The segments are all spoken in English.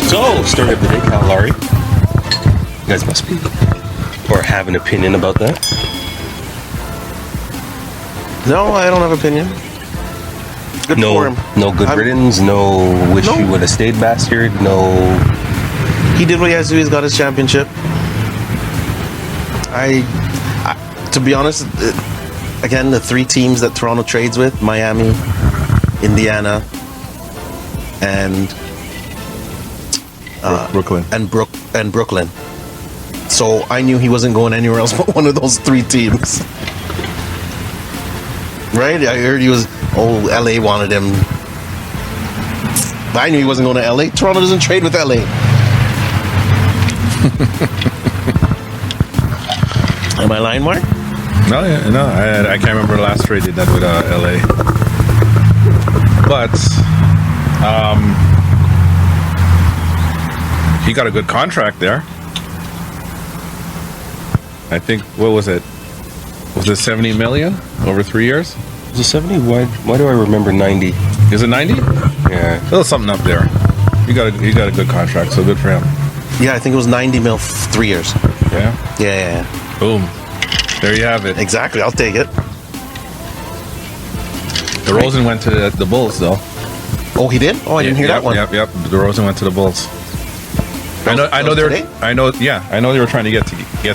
So, story of the day, Lowry. You guys must be, or have an opinion about that. No, I don't have opinion. Good for him. No good riddance. No wish he would have stayed bastard. No. He did what he has to do. He's got his championship. To be honest, again, the three teams that Toronto trades with: Miami, Indiana, and Brooklyn. And Brooklyn. So I knew he wasn't going anywhere else but one of those three teams. Right? I heard he was. LA wanted him. But I knew he wasn't going to LA. Toronto doesn't trade with LA. Am I lying, Mark? No. I can't remember the last trade they did with LA. But he got a good contract there. I think, what was it? Was it 70 million over 3 years? Was it 70? Why do I remember 90? Is it 90? Yeah. There was something up there. He got a good contract, so good for him. Yeah, I think it was 90 mil 3 years. Yeah? Yeah. Boom. There you have it. Exactly. I'll take it. DeRozan went to the Bulls, though. Oh, he did? Oh, I didn't hear that one. Yep. DeRozan went to the Bulls. I know they were trying to get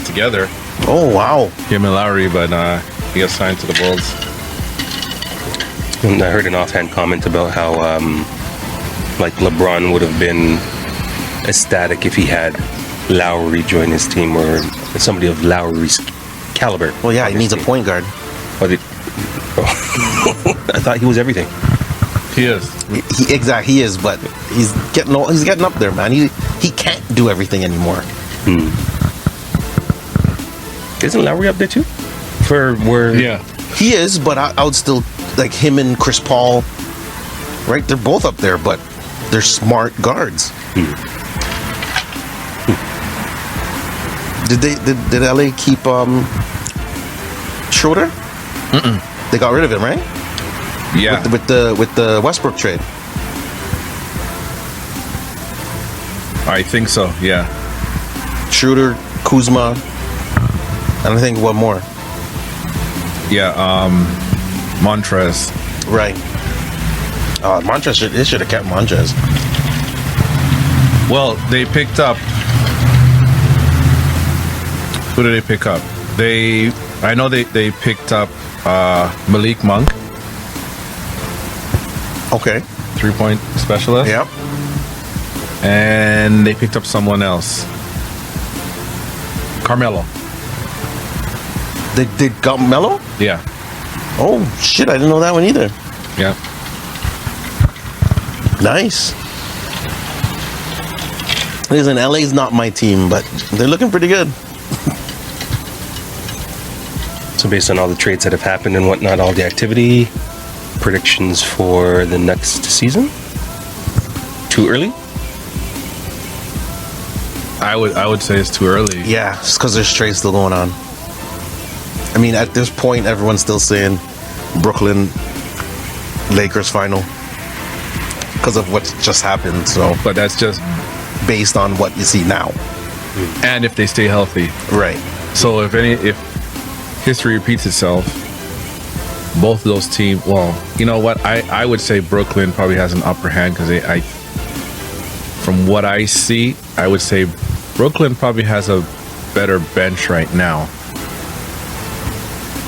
together. Oh, wow. Him and Lowry, but he got signed to the Bulls. And I heard an offhand comment about how, like, LeBron would have been ecstatic if he had Lowry join his team, or somebody of Lowry's caliber. Well, yeah, he needs a point guard. I thought he was everything. He is. He is, but he's getting up there, man. He can't do everything anymore. Isn't Lowry up there too? Yeah. He is, but I would still like him and Chris Paul. Right, they're both up there, but they're smart guards. Did LA keep Schroeder? They got rid of him, right? Yeah. With the Westbrook trade. I think so. Yeah. Schroeder, Kuzma, and I think one more. Yeah. Montrez. Right. Montrez. They should have kept Montrez. Well, they picked up. Who did they pick up? I know they picked up Malik Monk. Okay. 3-point specialist. Yep. And they picked up someone else. Carmelo. They got Melo? Yeah. Oh shit! I didn't know that one either. Yeah. Nice. Listen, LA's not my team, but they're looking pretty good. So based on all the trades that have happened and whatnot, all the activity, predictions for the next season? Too early? I would say it's too early. Yeah, just because there's trades still going on. I mean, at this point, everyone's still saying Brooklyn Lakers final because of what just happened. So, but that's just based on what you see now, and if they stay healthy, right? So if history repeats itself, both of those teams. Well, you know what? I would say Brooklyn probably has an upper hand because from what I see, I would say Brooklyn probably has a better bench right now.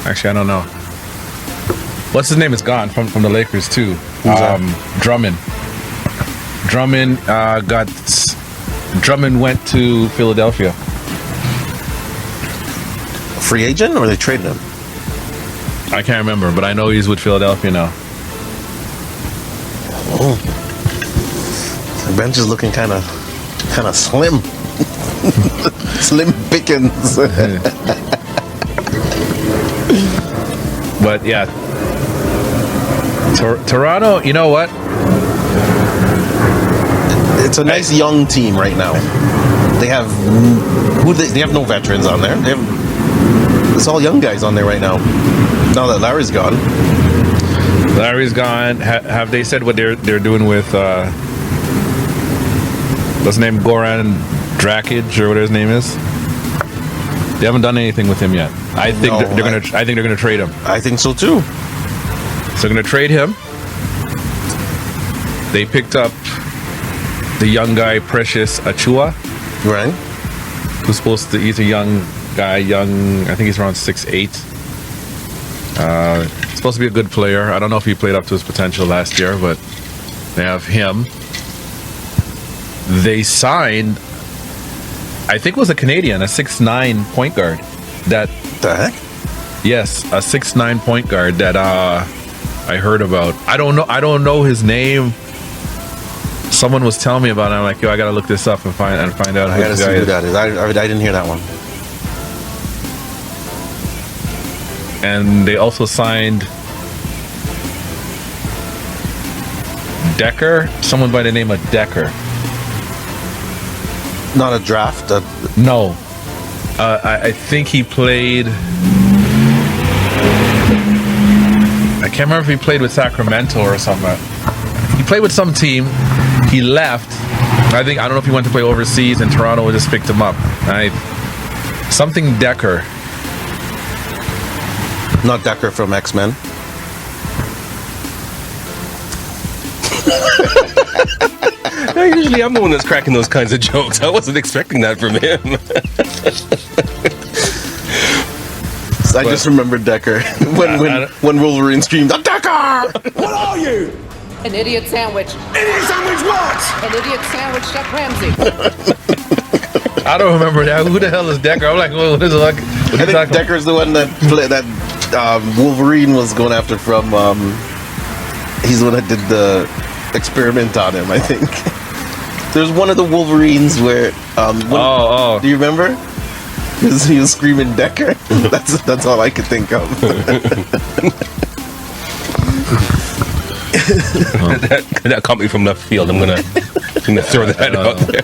Actually, I don't know. What's his name is gone from the Lakers too. Drummond. Drummond went to Philadelphia. Free agent, or they traded him? I can't remember, but I know he's with Philadelphia now. Oh, the bench is looking kind of slim. Slim pickings. But yeah, Toronto. You know what? It's a nice young team right now. They have they have no veterans on there. It's all young guys on there right now. Now that Larry's gone. Larry's gone. Have they said what they're doing with What's his name? Goran Dragic or whatever his name is. They haven't done anything with him yet. I think they're gonna trade him. I think so too. So they're gonna trade him. They picked up the young guy Precious Achua, Right. who's supposed to. He's a young guy. I think he's around 6'8". Supposed to be a good player. I don't know if he played up to his potential last year, but they have him. They signed, I think it was a Canadian, a 6'9" point guard. That The heck? yes, a 6'9" point guard that I heard about. I don't know his name. Someone was telling me about it. I'm like, yo, I gotta look this up and find out I who gotta this see guy who is. that is. I didn't hear that one. And they also signed Decker, someone by the name of Decker. Not a draft. No, I think he played. I can't remember if he played with Sacramento or something. He played with some team. He left. I don't know if he went to play overseas, and Toronto just picked him up. Something Decker. Not Decker from X-Men. Usually I'm the one that's cracking those kinds of jokes. I wasn't expecting that from him. I just remember Decker when Wolverine screamed, "Decker! What are you? An idiot sandwich. Idiot sandwich what? An idiot sandwich, Chef Ramsay. I don't remember that. Who the hell is Decker? I'm like, what is it like? What I are you think talking Decker's the one that Wolverine was going after from. He's the one that did the experiment on him. I think there's one of the Wolverines where. Do you remember? He was screaming Decker. That's all I could think of. that caught me from left field. I'm gonna throw that out there.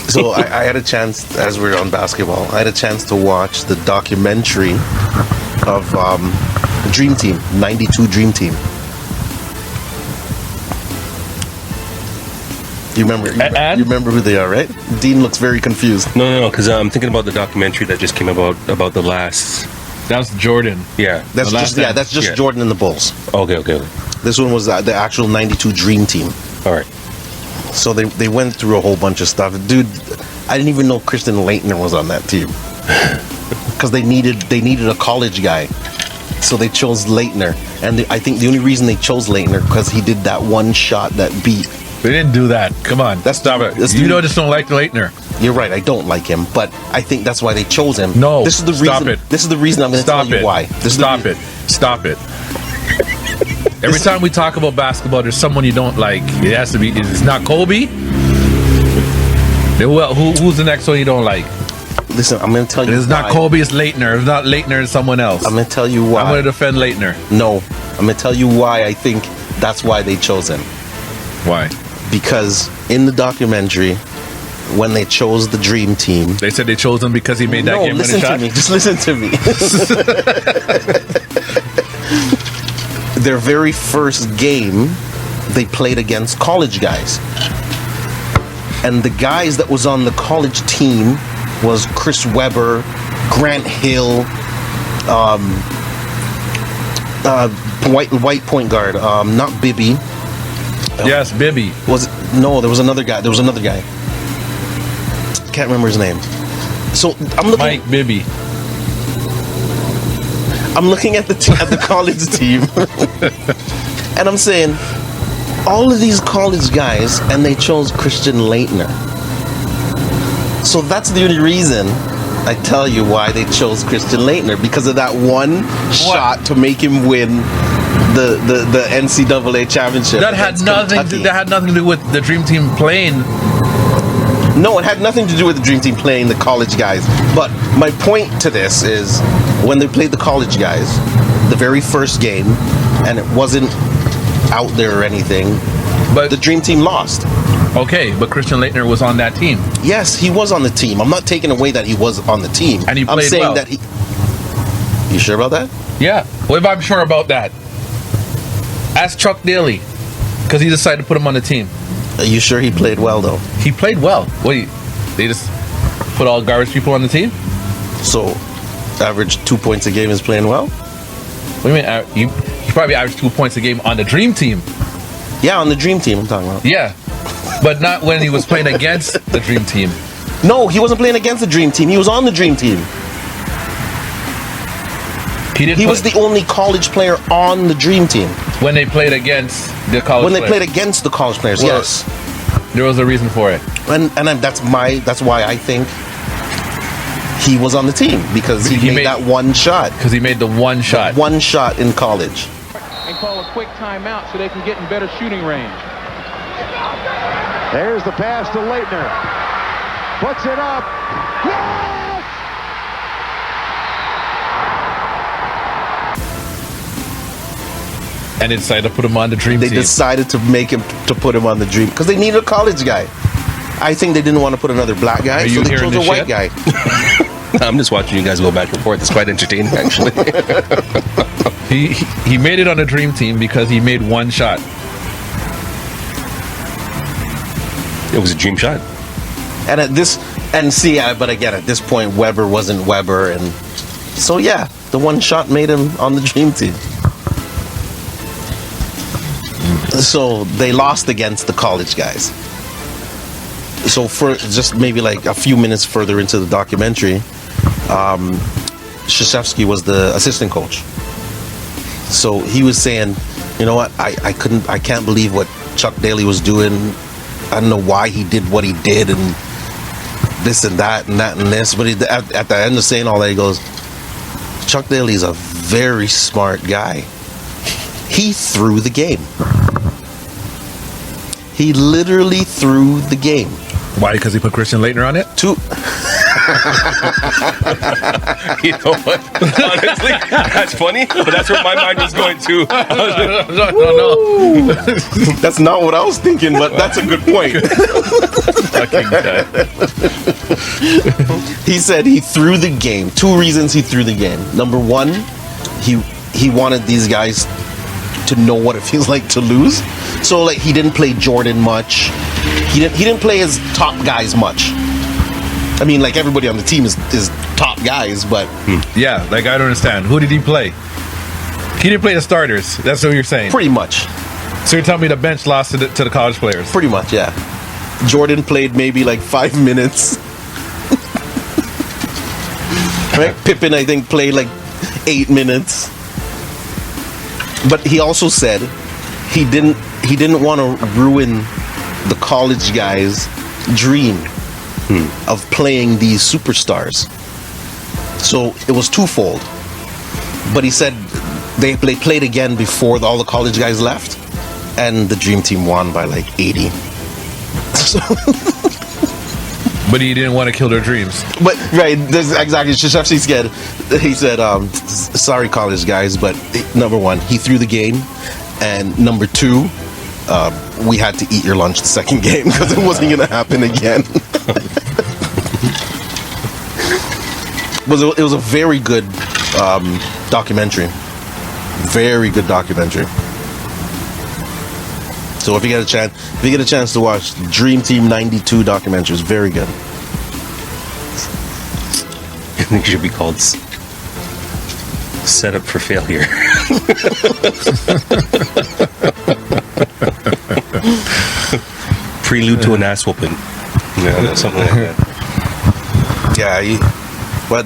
So I had a chance, as we were on basketball, I had a chance to watch the documentary of Dream Team, 92 Dream Team. You remember who they are, right? Dean looks very confused. No, because I'm thinking about the documentary that just came about the last. That's Jordan. Yeah. That's The last just yeah. Jordan and the Bulls. Okay. This one was the actual 92 Dream Team. All right. So they went through a whole bunch of stuff. Dude, I didn't even know Christian Laettner was on that team. Because they needed a college guy. So they chose Laettner. And I think the only reason they chose Laettner because he did that one shot that beat. They didn't do that. Come on. Stop it. that's You the- just don't like Leitner. You're right, I don't like him, but I think that's why they chose him. No, this is the stop reason. it. This is the reason I'm going to tell Stop you it. why. Stop it. Every time we talk about basketball, there's someone you don't like. It has to be. It's not Kobe. Then who's the next one you don't like? Listen, I'm going to tell you. It's not Kobe. It's Leitner. It's not Leitner. It's someone else. I'm going to tell you why. I'm going to defend Leitner. No, I'm going to tell you why I think that's why they chose him. Why? Because in the documentary, when they chose the Dream Team, They said they chose him because he made that game winning listen to shot. me. Just listen to me. Their very first game, they played against college guys, and the guys that was on the college team was Chris Webber, Grant Hill, white point guard, not Bibby. Yes, Bibby. There was another guy. Can't remember his name. So I'm looking. Mike Bibby. I'm looking at the college team, and I'm saying, all of these college guys, and they chose Christian Laettner. So that's the only reason I tell you why they chose Christian Laettner, because of that one shot to make him win the NCAA championship. That had against nothing. Kentucky. That had nothing to do with the Dream Team playing. No, it had nothing to do with the Dream Team playing the college guys. But my point to this is, when they played the college guys, the very first game, and it wasn't out there or anything, But the Dream Team lost. okay, but Christian Laettner was on that team. Yes, he was on the team. I'm not taking away that he was on the team. And he I'm played saying well. that he. You sure about that? Yeah. Well, if I'm sure about that, ask Chuck Daly. Because he decided to put him on the team. Are you sure he played well though? He played well. They just put all garbage people on the team? So, average 2 points a game is playing well? What do you mean? He probably averaged 2 points a game on the dream team. Yeah, on the dream team I'm talking about. Yeah. But not when he was playing against the dream team. No, he wasn't playing against the dream team. He was on the dream team. He was the only college player on the dream team. When they played against the college When they players. played against the college players, Well, yes. There was a reason for it. And that's why I think he was on the team, because he made that one shot. Because he made the one shot. One shot in college. And call a quick timeout so they can get in better shooting range. There's the pass to Leitner. Puts it up. Yes! And they decided to put him on the dream They team. decided to put him on the dream because they needed a college guy. I think they didn't want to put another black guy, Are so you they hearing chose a this white shit? guy. I'm just watching you guys go back and forth. It's quite entertaining, actually. He made it on the dream team because he made one shot. It was a dream shot. But again, at this point, Weber wasn't Weber, and so yeah, the one shot made him on the dream team. So they lost against the college guys. So for just maybe like a few minutes further into the documentary, Krzyzewski was the assistant coach. So he was saying, you know what, I can't believe what Chuck Daly was doing. I don't know why he did what he did and this and that and that and this. But at the end of saying all that, he goes, Chuck Daly's a very smart guy. He threw the game. He literally threw the game. Why? Because he put Christian Leitner on it? You know what? Honestly, that's funny, but that's where my mind was going to. No. That's not what I was thinking, but that's a good point. Fucking guy. He said he threw the game. 2 reasons he threw the game. Number 1, he wanted these guys to know what it feels like to lose. So like he didn't play Jordan much. He didn't play his top guys much. I mean, like everybody on the team is top guys, but Yeah, like I don't understand. Who did he play? He didn't play the starters. That's what you're saying. pretty much, So you're telling me the bench lost to the college players? pretty much, yeah. Jordan played maybe like 5 minutes. Right? Pippen, I think, played like 8 minutes. But he also said he didn't want to ruin the college guys' dream of playing these superstars. So it was twofold. But he said they played again before all the college guys left, and the dream team won by like 80. But he didn't want to kill their dreams. But right, that's exactly. Krzyzewski said, he said, "Sorry, college guys, but number 1, he threw the game, and number 2, we had to eat your lunch the second game because it wasn't going to happen again." It was a very good documentary. Very good documentary. So if you get a chance to watch Dream Team '92 documentary, it's very good. I think it should be called Set Up for Failure. Prelude to an ass whooping. Yeah, something like that. Yeah, but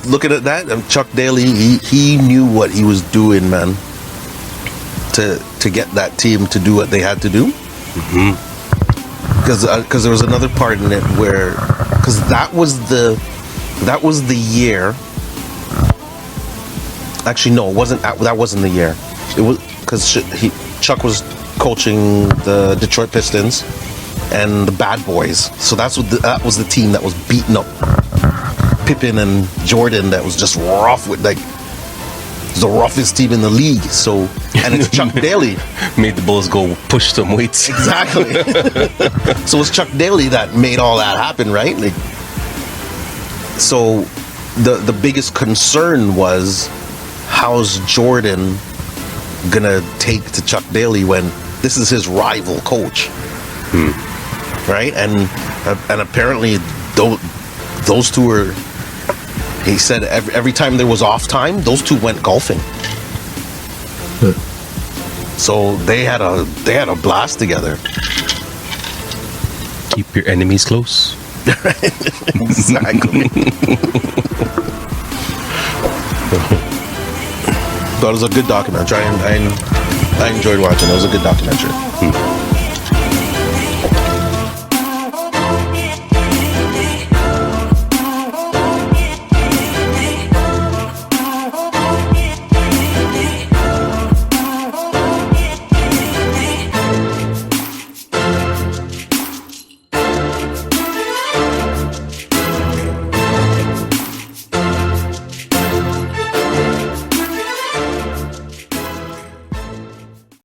looking at that, Chuck Daly, he knew what he was doing, man. To get that team to do what they had to do. Because there was another part in it where, because that was the year. Actually, no, it wasn't. That wasn't the year. It was because Chuck was coaching the Detroit Pistons and the Bad Boys. So that was the team that was beating up Pippen and Jordan. That was just rough with like the roughest team in the league. So, and it's Chuck Daly. Made the Bulls go push some weights. Exactly. So it's Chuck Daly that made all that happen, right? Like, so the biggest concern was how's Jordan gonna take to Chuck Daly when this is his rival coach, right? And apparently those two were. He said every time there was off time, those two went golfing. So they had a blast together. Keep your enemies close. Exactly. But it was a good documentary. I enjoyed watching it. It was a good documentary.